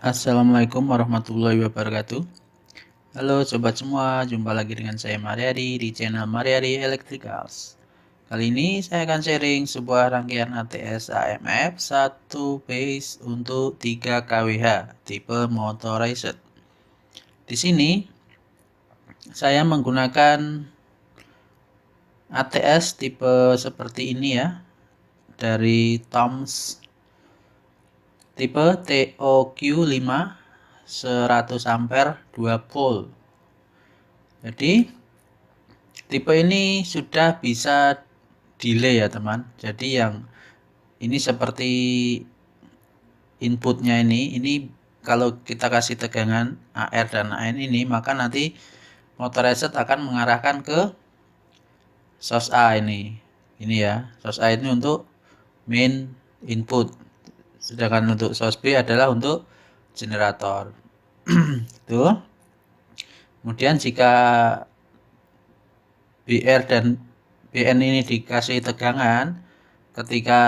Assalamualaikum warahmatullahi wabarakatuh. Halo sobat semua, jumpa lagi dengan saya Mariari di channel Mariari Electricals. Kali ini saya akan sharing sebuah rangkaian ATS AMF 1 base untuk 3 kWh tipe motorized. Di sini saya menggunakan ATS tipe seperti ini ya, dari Toms tipe TOQ5 100 ampere 2 volt. Jadi tipe ini sudah bisa delay ya teman. Jadi yang ini seperti inputnya ini kalau kita kasih tegangan AR dan AN ini, maka nanti motor reset akan mengarahkan ke source A ini ya, source A ini untuk main input, sedangkan untuk source B adalah untuk generator. Tuh. Kemudian jika BR dan BN ini dikasih tegangan, ketika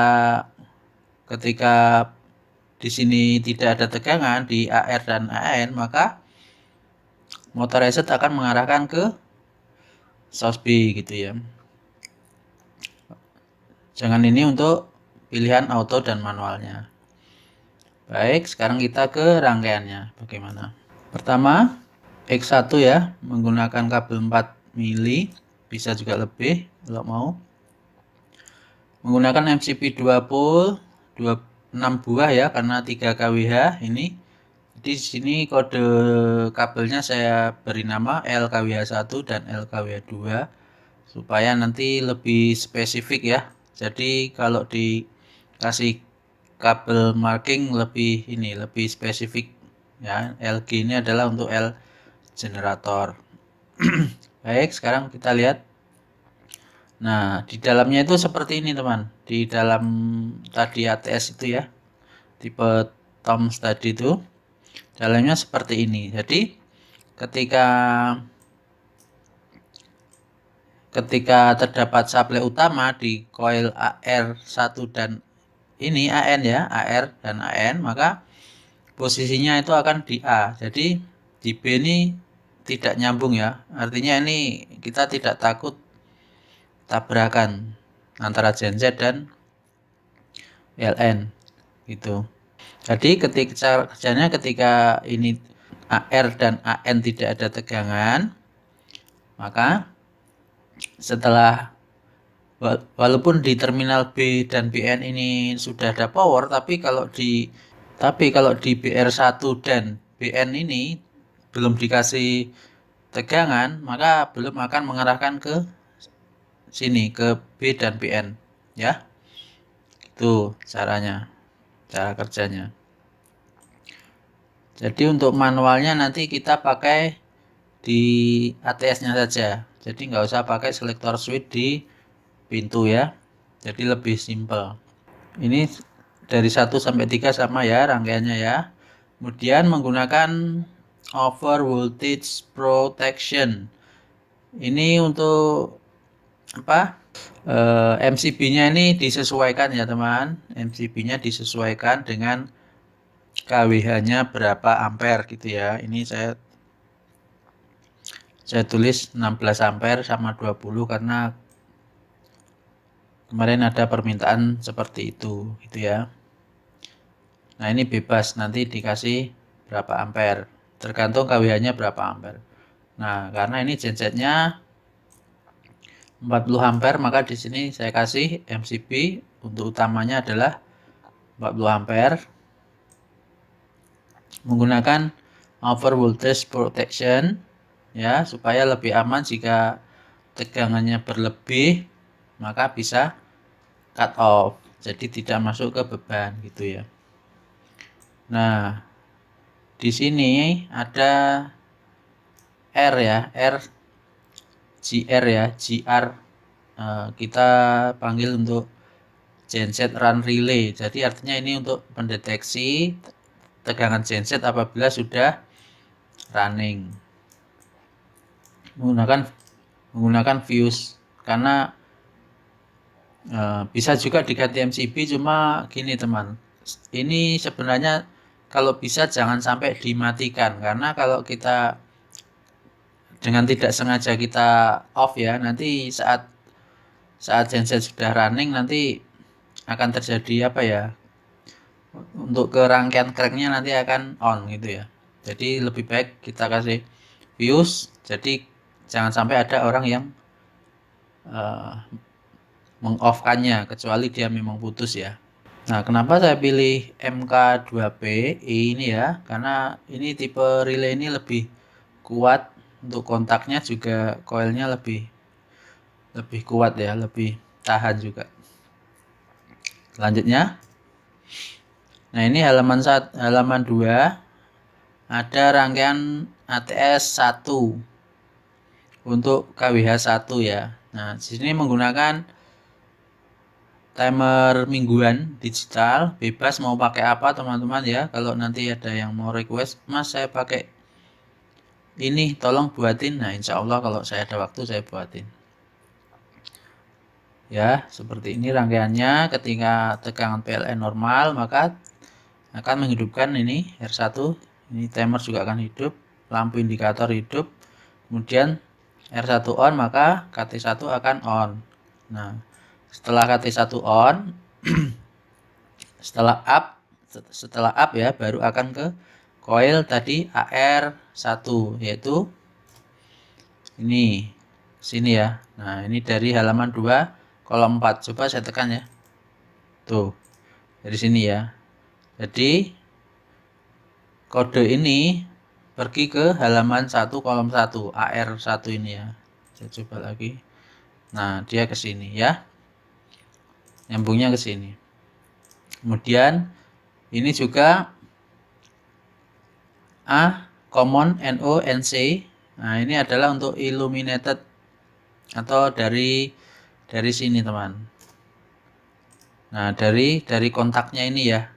di sini tidak ada tegangan di AR dan AN, maka motor reset akan mengarahkan ke source B gitu ya. Jangan ini untuk pilihan auto dan manualnya. Baik, sekarang kita ke rangkaiannya bagaimana. Pertama, X1 ya, menggunakan kabel 4 mili, bisa juga lebih kalau mau. Menggunakan MCB 2 pole, 6 buah ya, karena 3 kWh ini. Di sini kode kabelnya saya beri nama LKWH1 dan LKWH2 supaya nanti lebih spesifik ya. Jadi kalau dikasih kabel marking lebih spesifik ya. LG ini adalah untuk L generator. Baik, sekarang kita lihat. Nah, di dalamnya itu seperti ini teman. Di dalam tadi ATS itu ya, tipe Toms tadi itu dalamnya seperti ini. Jadi ketika terdapat suplai utama di coil AR1 dan ini AN ya, AR dan AN, maka posisinya itu akan di A. Jadi di B ini tidak nyambung ya. Artinya ini kita tidak takut tabrakan antara genset dan LN gitu. Jadi ketika ini AR dan AN tidak ada tegangan, maka setelah walaupun di terminal B dan BN ini sudah ada power, tapi kalau di BR1 dan BN ini belum dikasih tegangan, maka belum akan mengarahkan ke sini, ke B dan BN ya. Itu caranya, cara kerjanya. Jadi untuk manualnya nanti kita pakai di ATS-nya saja. Jadi nggak usah pakai selektor switch di pintu ya. Jadi lebih simple. Ini dari 1 sampai 3 sama ya rangkaiannya ya. Kemudian menggunakan over voltage protection. Ini untuk apa? MCB-nya ini disesuaikan ya teman. MCB-nya disesuaikan dengan KWH-nya berapa ampere gitu ya. Ini saya tulis 16 ampere sama 20 karena kemarin ada permintaan seperti itu gitu ya. Nah, ini bebas nanti dikasih berapa ampere. Tergantung KWH-nya berapa ampere. Nah, karena ini gensetnya 40 ampere, maka di sini saya kasih MCB untuk utamanya adalah 40 ampere. Menggunakan over voltage protection ya, supaya lebih aman jika tegangannya berlebih, maka bisa cut off. Jadi tidak masuk ke beban gitu ya. Nah, di sini ada R ya, GR ya, GR kita panggil untuk genset run relay. Jadi artinya ini untuk mendeteksi tegangan genset apabila sudah running. Menggunakan fuse karena bisa juga diganti MCB, cuma gini teman. Ini sebenarnya kalau bisa jangan sampai dimatikan, karena kalau kita dengan tidak sengaja kita off ya, nanti saat genset sudah running nanti akan terjadi apa ya, untuk ke rangkaian cranknya nanti akan on gitu ya. Jadi lebih baik kita kasih fuse, jadi jangan sampai ada orang yang mengoff-kannya kecuali dia memang putus ya. Nah, kenapa saya pilih MK2P ini ya? Karena ini tipe relay ini lebih kuat, untuk kontaknya juga coilnya lebih kuat ya, lebih tahan juga. Selanjutnya, nah ini halaman 2 ada rangkaian ATS 1 untuk KWH 1 ya. Nah, di sini menggunakan timer mingguan digital, bebas mau pakai apa teman-teman ya. Kalau nanti ada yang mau request, Mas saya pakai ini tolong buatin, nah insya Allah kalau saya ada waktu saya buatin ya. Seperti ini rangkaiannya. Ketika tegangan PLN normal maka akan menghidupkan ini R1, ini timer juga akan hidup, lampu indikator hidup, kemudian R1 on maka KT1 akan on. Nah, setelah KT1 on setelah up ya, baru akan ke coil tadi AR1, yaitu ini sini ya. Nah, ini dari halaman 2 kolom 4. Coba saya tekan ya. Tuh. Dari sini ya. Jadi kode ini pergi ke halaman 1 kolom 1 AR1 ini ya. Saya coba lagi. Nah, dia ke sini ya. Nyambungnya ke sini. Kemudian ini juga common NO NC. Nah, ini adalah untuk illuminated atau dari sini teman. Nah, dari kontaknya ini ya.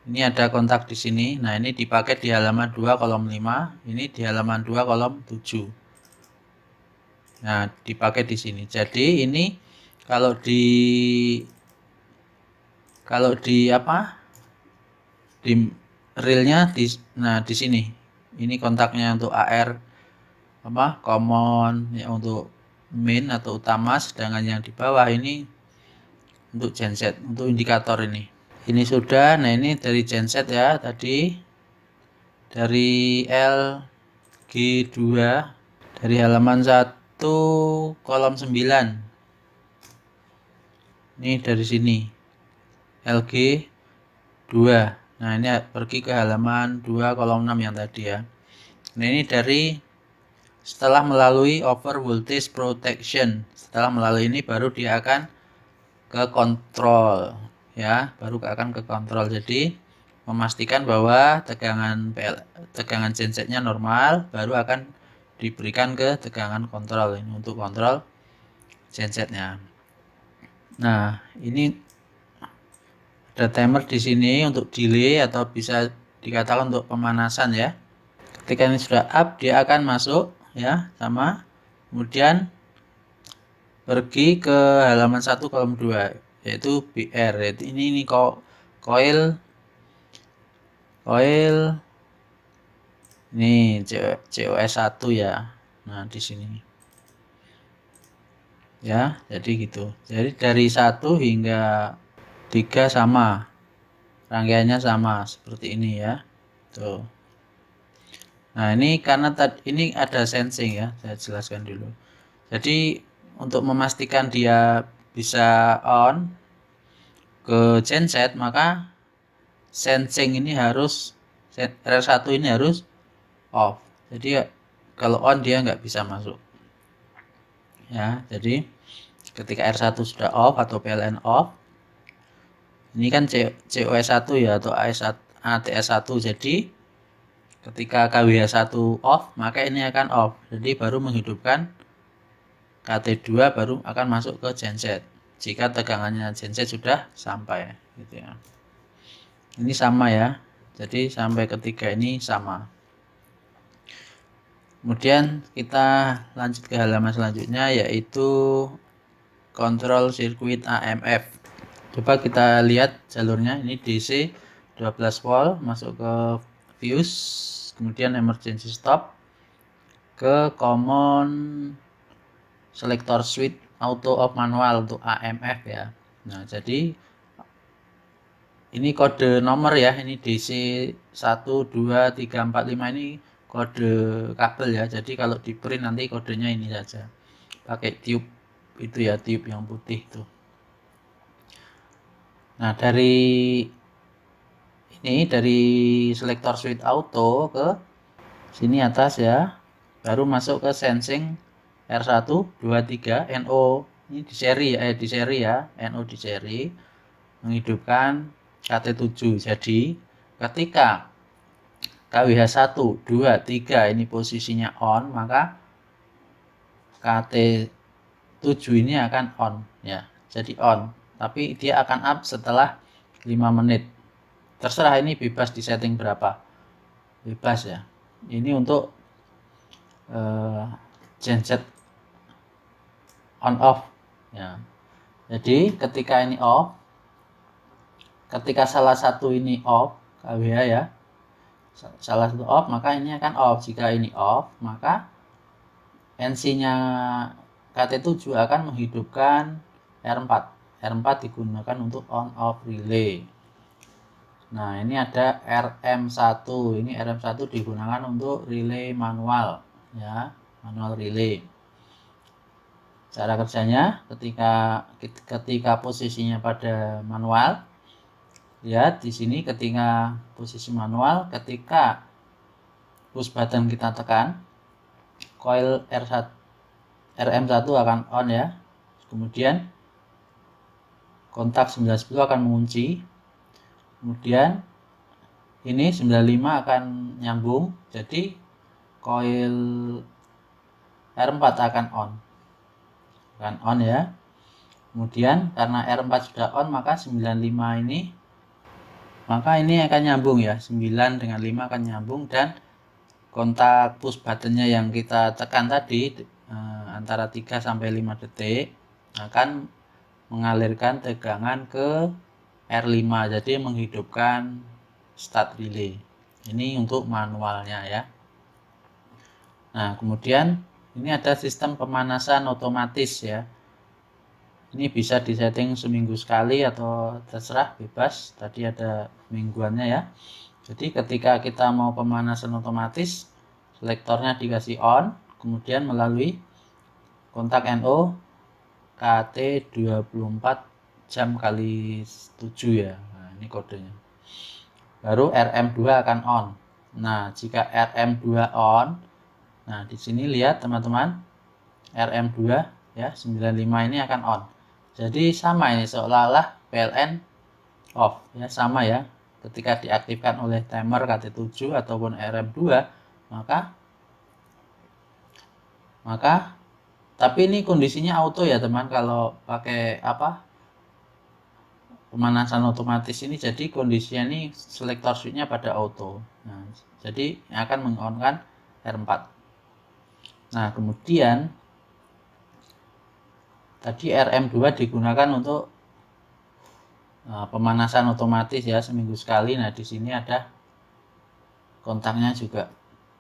Ini ada kontak di sini. Nah, ini dipakai di halaman 2 kolom 5, ini di halaman 2 kolom 7. Nah, dipakai di sini. Jadi ini kalau di apa? Di reelnya di sini. Ini kontaknya untuk AR common ya, untuk main atau utama, sedangkan yang di bawah ini untuk genset, untuk indikator ini sudah. Nah, ini dari genset ya, tadi dari LG2 dari halaman 1 kolom 9. Ini dari sini LG2. Nah, ini pergi ke halaman 2 kolom 6 yang tadi ya. Nah, ini dari setelah melalui over voltage protection. Setelah melalui ini baru dia akan ke kontrol ya, baru akan ke kontrol. Jadi memastikan bahwa tegangan gensetnya normal, baru akan diberikan ke tegangan kontrol ini untuk kontrol gensetnya. Nah, ini ada timer di sini untuk delay atau bisa dikatakan untuk pemanasan ya. Ketika ini sudah up, dia akan masuk ya, sama. Kemudian pergi ke halaman 1 kolom 2 yaitu BR, yaitu ini coil ini COS1 ya. Nah, di sini ya, jadi gitu. Jadi dari 1 hingga 3 sama, rangkaiannya sama seperti ini ya. Tuh. Nah, ini karena ini ada sensing ya, saya jelaskan dulu. Jadi untuk memastikan dia bisa on ke genset, maka sensing ini harus R1 ini harus off. Jadi kalau on dia nggak bisa masuk ya. Jadi ketika R1 sudah off atau PLN off, ini kan COS1 ya atau ATS1, jadi ketika KWH1 off maka ini akan off, jadi baru menghidupkan KT2, baru akan masuk ke genset jika tegangannya genset sudah sampai gitu ya. Ini sama ya, jadi sampai ketiga ini sama. Kemudian kita lanjut ke halaman selanjutnya, yaitu kontrol sirkuit AMF. Coba kita lihat jalurnya, ini DC 12 volt masuk ke fuse, kemudian emergency stop ke common selector switch auto off manual untuk AMF ya. Nah, jadi ini kode nomor ya, ini DC 1 2 3 4 5 ini kode kabel ya. Jadi kalau di print nanti kodenya ini saja. Pakai tube itu ya, tube yang putih itu. Nah, dari selector switch auto ke sini atas ya, baru masuk ke sensing R1 2 3 NO. Ini di seri ya, NO di seri menghidupkan KT7. Jadi ketika KWH 1 2 3 ini posisinya on, maka KT7 ini akan on ya. Jadi on, tapi dia akan up setelah 5 menit. Terserah ini bebas di setting berapa. Bebas ya. Ini untuk genset on off ya. Jadi ketika ini off, ketika salah satu ini off, KWH ya, salah satu off, maka ini akan off. Jika ini off, maka NC-nya KT7 akan menghidupkan R4. R4 digunakan untuk on off relay. Nah, ini ada RM1. Ini RM1 digunakan untuk relay manual ya, manual relay. Cara kerjanya ketika posisinya pada manual, lihat di sini ketika posisi manual, ketika push button kita tekan, coil RM1 akan on ya. Kemudian kontak 910 akan mengunci. Kemudian ini 95 akan nyambung. Jadi coil R4 akan on. Akan on ya. Kemudian karena R4 sudah on, maka 95 ini akan nyambung ya. 9 dengan 5 akan nyambung, dan kontak push buttonnya yang kita tekan tadi antara 3 sampai 5 detik akan mengalirkan tegangan ke R5, jadi menghidupkan start relay. Ini untuk manualnya ya. Nah, kemudian ini ada sistem pemanasan otomatis ya. Ini bisa disetting seminggu sekali atau terserah, bebas. Tadi ada mingguannya ya. Jadi ketika kita mau pemanasan otomatis, selektornya dikasih on, kemudian melalui kontak NO KT 24 jam kali 7 ya. Nah, ini kodenya. Baru RM2 akan on. Nah, jika RM2 on, nah di sini lihat teman-teman, RM2 ya 95 ini akan on. Jadi sama ini, seolah-olah PLN off ya, sama ya. Ketika diaktifkan oleh timer KT7 ataupun RM2, maka tapi ini kondisinya auto ya teman, kalau pakai pemanasan otomatis ini. Jadi kondisinya ini selektor switchnya pada auto. Nah, jadi akan mengonkan R4. Nah, kemudian tadi RM2 digunakan untuk pemanasan otomatis ya, seminggu sekali. Nah, di sini ada kontaknya juga.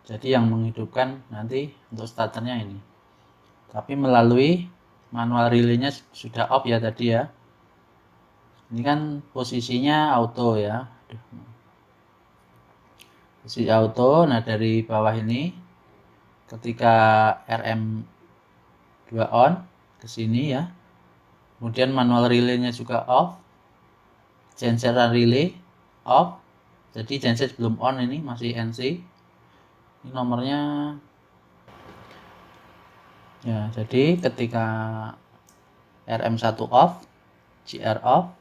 Jadi yang menghidupkan nanti untuk starternya ini. Tapi melalui manual relaynya sudah off ya tadi ya. Ini kan posisinya auto ya. Posisi auto. Nah, dari bawah ini ketika RM2 on ke sini ya. Kemudian manual relaynya juga off. Gensetan relay off. Jadi genset belum on, ini masih NC. Ini nomornya ya. Jadi ketika RM1 off, GR off,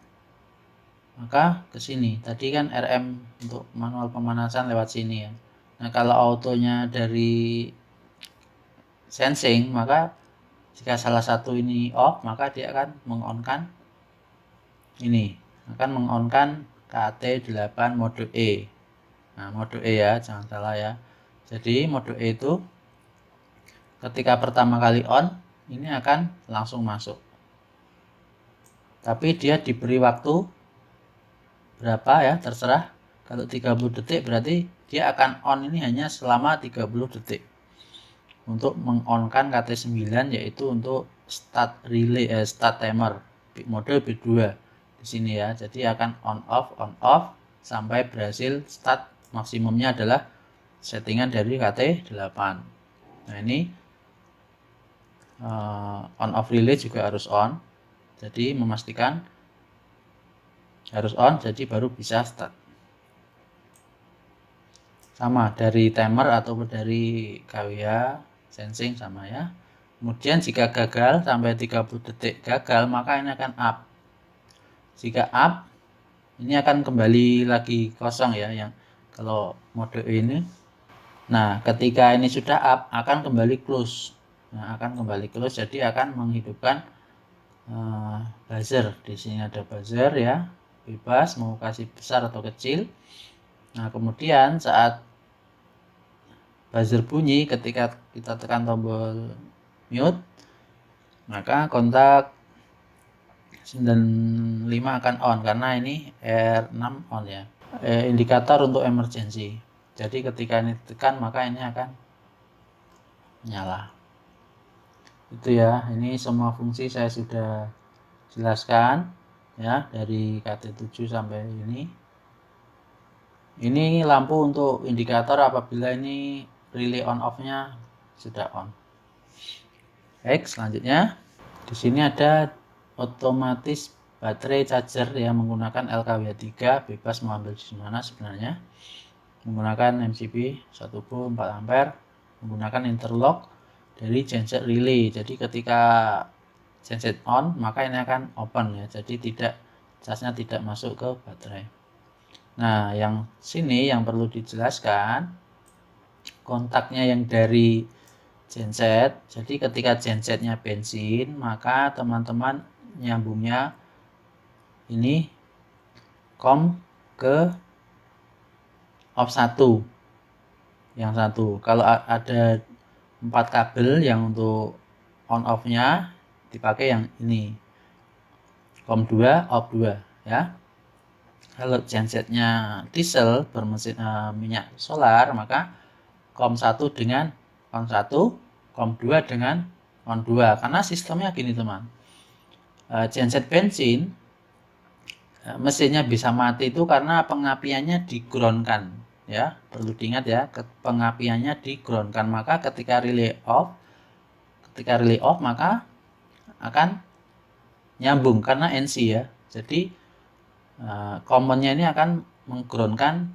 maka ke sini. Tadi kan RM untuk manual pemanasan lewat sini ya. Nah, kalau autonya dari sensing, maka jika salah satu ini off, maka dia akan mengonkan ini, akan mengonkan KT8 mode E. Nah, mode E ya, jangan salah ya. Jadi mode E itu ketika pertama kali on, ini akan langsung masuk. Tapi dia diberi waktu berapa ya, terserah. Kalau 30 detik berarti dia akan on ini hanya selama 30 detik. Untuk mengonkan KT9 yaitu untuk start relay start timer model B2 di sini ya. Jadi akan on off sampai berhasil start, maksimumnya adalah settingan dari KT8. Nah, ini on off relay juga harus on. Jadi memastikan harus on, jadi baru bisa start. Sama dari timer ataupun dari KWH sensing sama ya. Kemudian jika gagal sampai 30 detik gagal, maka ini akan up. Jika up, ini akan kembali lagi kosong ya, yang kalau mode ini. Nah, ketika ini sudah up, akan kembali close. Nah, akan kembali close, jadi akan menghidupkan buzzer. Di sini ada buzzer ya, bebas mau kasih besar atau kecil. Nah, kemudian saat buzzer bunyi, ketika kita tekan tombol mute, maka kontak 95 akan on karena ini R6 on ya. Indikator untuk emergency. Jadi ketika ini ditekan maka ini akan nyala. Itu ya, ini semua fungsi saya sudah jelaskan ya, dari KT7 sampai ini. Ini lampu untuk indikator apabila ini relay on off-nya sudah on. Baik, selanjutnya di sini ada otomatis baterai charger yang menggunakan LKW3, bebas mau ambil di mana sebenarnya. Menggunakan MCB 1 volt 4 ampere, menggunakan interlock dari genset relay. Jadi ketika genset on, maka ini akan open ya. Jadi casnya tidak masuk ke baterai. Nah, yang sini yang perlu dijelaskan, kontaknya yang dari genset. Jadi ketika gensetnya bensin, maka teman-teman nyambungnya ini COM ke off 1 yang satu. Kalau ada 4 kabel yang untuk on off nya dipakai yang ini COM 2 off 2 ya. Kalau gensetnya diesel bermesin minyak solar, maka COM 1 dengan on 1, COM 2 dengan on 2. Karena sistemnya gini teman, genset bensin mesinnya bisa mati itu karena pengapiannya di-ground-kan ya. Perlu diingat ya, pengapiannya di-ground-kan. Maka ketika relay off maka akan nyambung karena NC ya. Jadi komponnya ini akan meng-ground-kan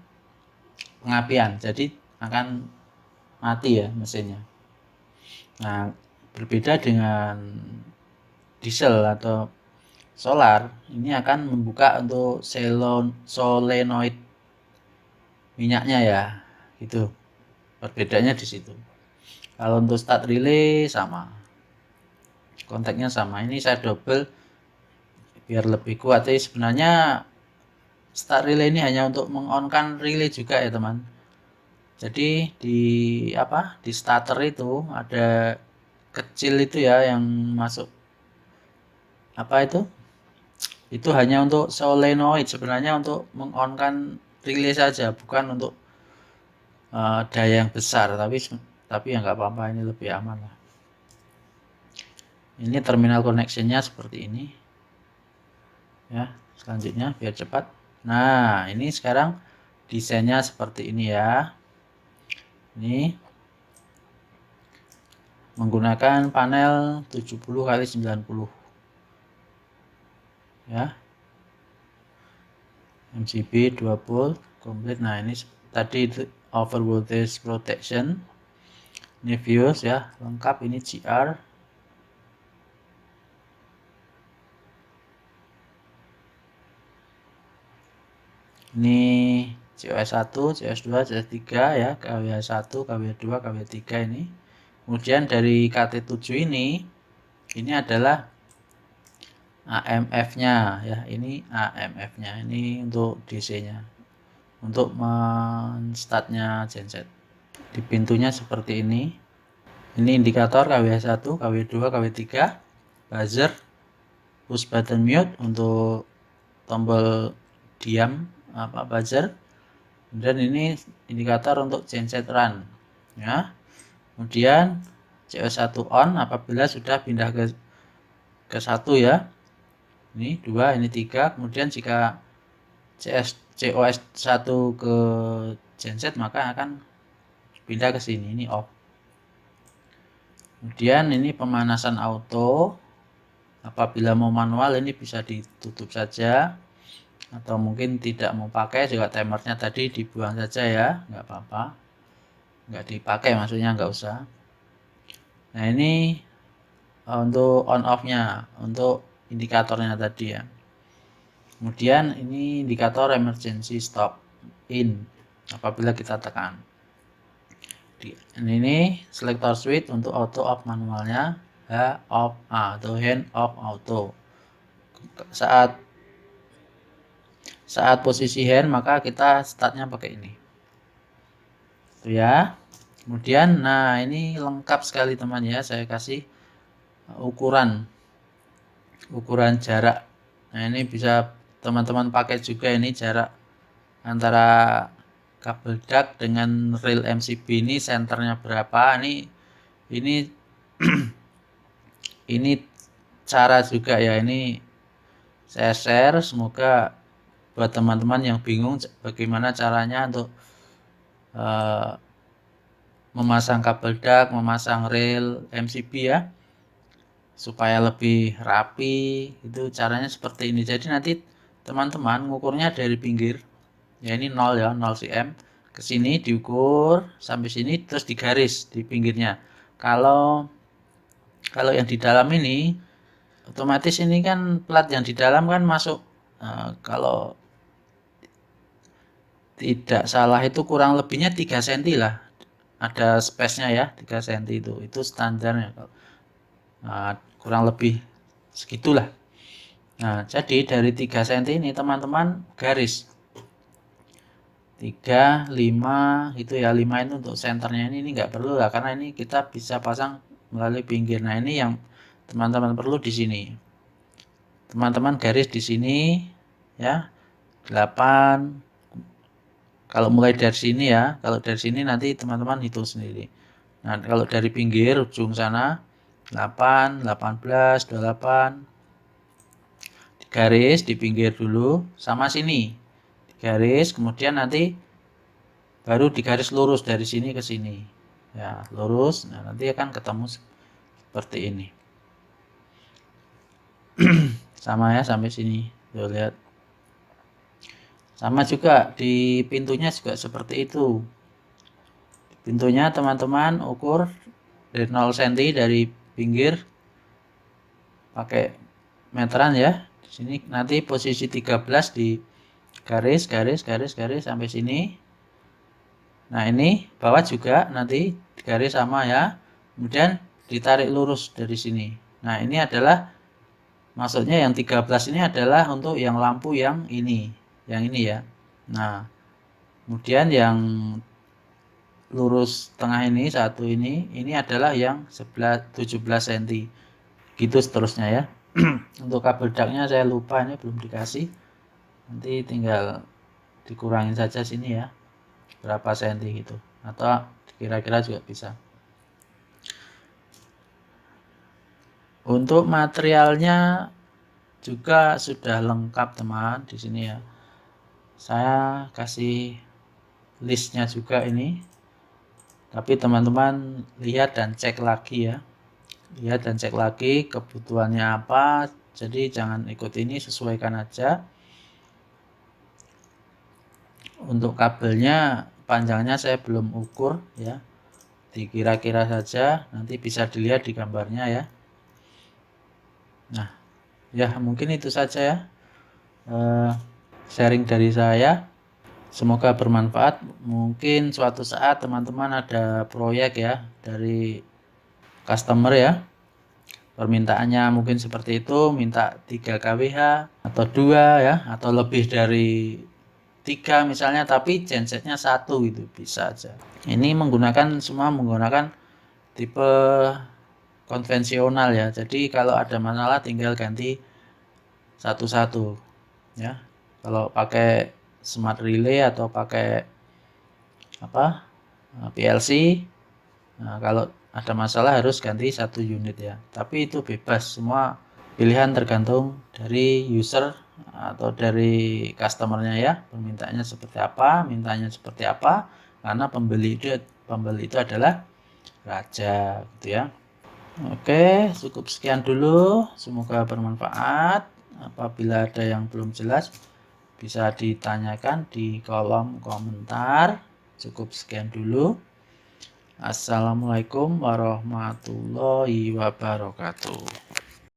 pengapian, jadi akan mati ya mesinnya. Nah, berbeda dengan diesel atau solar, ini akan membuka untuk solenoid minyaknya ya, gitu. Perbedaannya di situ. Kalau untuk start relay sama, kontaknya sama. Ini saya double biar lebih kuat. Jadi sebenarnya start relay ini hanya untuk mengonkan relay juga ya teman. Jadi di starter itu ada kecil itu ya yang masuk itu hanya untuk solenoid, sebenarnya untuk mengonkan relay saja, bukan untuk daya yang besar, tapi ya nggak apa-apa, ini lebih aman lah. Ini terminal connectionnya seperti ini ya. Selanjutnya biar cepat. Nah, ini sekarang desainnya seperti ini ya. Ini menggunakan panel 70x90 ya, MCB 2 volt komplit. Nah, ini tadi over voltage protection, ini fuse ya lengkap, ini GR, ini COS1, COS2, COS3 ya, KWH1, KWH2, KWH3 ini. Kemudian dari KT7 ini adalah AMF-nya ya, ini AMF-nya, ini untuk DC-nya, untuk men-startnya genset. Di pintunya seperti ini. Ini indikator KWH1, KW2, KW3, buzzer, push button mute untuk tombol diam buzzer. Kemudian ini indikator untuk genset run ya. Kemudian COS1 on apabila sudah pindah ke 1 ya. Ini 2, ini 3. Kemudian jika COS1 ke genset maka akan pindah ke sini, ini off. Kemudian ini pemanasan auto. Apabila mau manual ini bisa ditutup saja, atau mungkin tidak mau pakai juga timernya tadi dibuang saja ya, nggak apa-apa, nggak dipakai maksudnya, nggak usah. Nah ini untuk on off nya, untuk indikatornya tadi ya. Kemudian ini indikator emergency stop in apabila kita tekan. Ini selector switch untuk auto off manualnya, H off A atau hand off auto. Saat posisi hand maka kita startnya pakai ini. Itu ya. Kemudian nah ini lengkap sekali teman ya, saya kasih ukuran jarak. Nah ini bisa teman-teman pakai juga, ini jarak antara kabel DAC dengan rel MCB ini senternya berapa. Ini ini cara juga ya, ini saya share, semoga buat teman-teman yang bingung bagaimana caranya untuk memasang kabel DAC, memasang rel MCB ya, supaya lebih rapi. Itu caranya seperti ini. Jadi nanti teman-teman ngukurnya dari pinggir ya, ini 0 ya, 0 cm ke sini diukur sampai sini, terus digaris di pinggirnya. Kalau yang di dalam ini otomatis ini kan plat yang di dalam kan masuk, kalau tidak salah itu kurang lebihnya 3 cm lah, ada space-nya ya, 3 cm itu standarnya. Kurang lebih segitulah. Nah jadi dari 3 cm ini teman-teman garis 3, 5 itu ya, 5 itu untuk senternya, ini nggak perlu lah karena ini kita bisa pasang melalui pinggir. Nah ini yang teman-teman perlu di sini, teman-teman garis di sini ya, 8. Kalau mulai dari sini ya, kalau dari sini nanti teman-teman hitung sendiri. Nah kalau dari pinggir ujung sana 8, 18, 28 digaris di pinggir dulu, sama sini digaris, kemudian nanti baru digaris lurus dari sini ke sini ya, lurus. Nah nanti akan ketemu seperti ini. Sama ya sampai sini, tuh lihat. Sama juga di pintunya juga seperti itu. Pintunya teman-teman ukur dari 0 cm dari pinggir pakai meteran ya. Di sini nanti posisi 13 di garis sampai sini. Nah ini bawah juga nanti garis sama ya, kemudian ditarik lurus dari sini. Nah ini adalah maksudnya yang 13 ini adalah untuk yang lampu yang ini ya. Nah kemudian yang lurus tengah ini satu ini adalah yang 17 cm, gitu seterusnya ya. Untuk kabel DAC-nya saya lupa, ini belum dikasih, nanti tinggal dikurangin saja sini ya, berapa senti gitu, atau kira-kira juga bisa. Untuk materialnya juga sudah lengkap teman di sini ya. Saya kasih listnya juga ini, tapi teman-teman lihat dan cek lagi ya. Lihat dan cek lagi kebutuhannya apa. Jadi jangan ikut ini, sesuaikan aja. Untuk kabelnya panjangnya saya belum ukur ya, dikira-kira saja, nanti bisa dilihat di gambarnya ya. Nah ya mungkin itu saja ya, sharing dari saya, semoga bermanfaat. Mungkin suatu saat teman-teman ada proyek ya dari customer ya, permintaannya mungkin seperti itu, minta 3 kWh atau 2 ya, atau lebih dari 3 misalnya, tapi gensetnya 1, itu bisa aja. Ini semua menggunakan tipe konvensional ya, jadi kalau ada masalah tinggal ganti satu-satu ya. Kalau pakai smart relay atau pakai PLC. Nah, kalau ada masalah harus ganti 1 unit ya. Tapi itu bebas, semua pilihan tergantung dari user atau dari customernya ya. Permintaannya seperti apa, mintanya seperti apa. Karena pembeli itu adalah raja gitu ya. Oke, cukup sekian dulu. Semoga bermanfaat. Apabila ada yang belum jelas, bisa ditanyakan di kolom komentar. Cukup sekian dulu. Assalamualaikum warahmatullahi wabarakatuh.